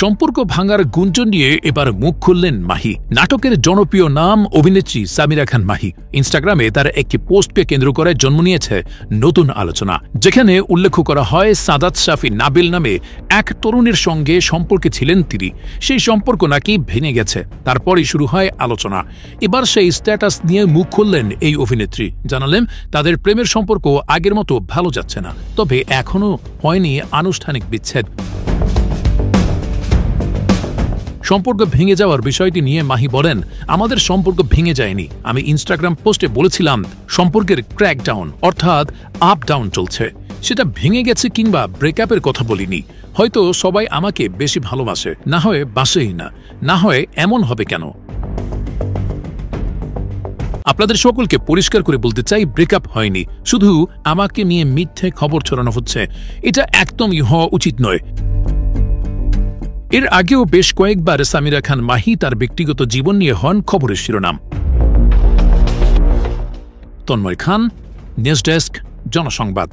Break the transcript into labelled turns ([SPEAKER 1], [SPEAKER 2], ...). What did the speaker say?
[SPEAKER 1] সম্পর্ক ভাঙার গুঞ্জন নিয়ে এবার মুখ খুললেন মাহি। নাটকের জনপ্রিয় নাম অভিনেত্রী সামিরা খান মাহি। ইনস্টাগ্রামে তার একটি পোস্টকে কেন্দ্র করে জন্ম নিয়েছে নতুন আলোচনা, যেখানে উল্লেখ করা হয় সাদাত শাফি নাবিল নামে এক তরুণের সঙ্গে সম্পর্কে ছিলেন তিনি। সেই সম্পর্ক নাকি ভেঙে গেছে। তারপরই শুরু হয় আলোচনা। এবার সেই স্ট্যাটাস নিয়ে মুখ খুললেন এই অভিনেত্রী। জানালেন তাদের প্রেমের সম্পর্ক আগের মতো ভালো যাচ্ছে না, তবে এখনও হয়নি আনুষ্ঠানিক বিচ্ছেদ। সম্পর্ক ভেঙে যাওয়ার বিষয়টি নিয়ে মাহি বলেন, আমাদের সম্পর্ক ভেঙে যায়নি। আমি ইনস্টাগ্রাম পোস্টে বলেছিলাম সম্পর্কের ক্র্যাকডাউন অর্থাৎ আপ ডাউন চলছে। সেটা ভেঙে গেছে কিংবা ব্রেকআপের কথা বলিনি। হয়তো সবাই আমাকে বেশি ভালোবাসে, না হয় বাসেই না, না হয় এমন হবে কেন। আপনাদের সকলকে পরিষ্কার করে বলতে চাই, ব্রেকআপ হয়নি, শুধু আমাকে নিয়ে মিথ্যে খবর ছড়ানো হচ্ছে। এটা একদমই হওয়া উচিত নয়। এর আগেও বেশ কয়েকবার সামিরা খান মাহি তার ব্যক্তিগত জীবন নিয়ে হন খবরের শিরোনাম। তন্ময় খান, নিউজ ডেস্ক, জনসংবাদ।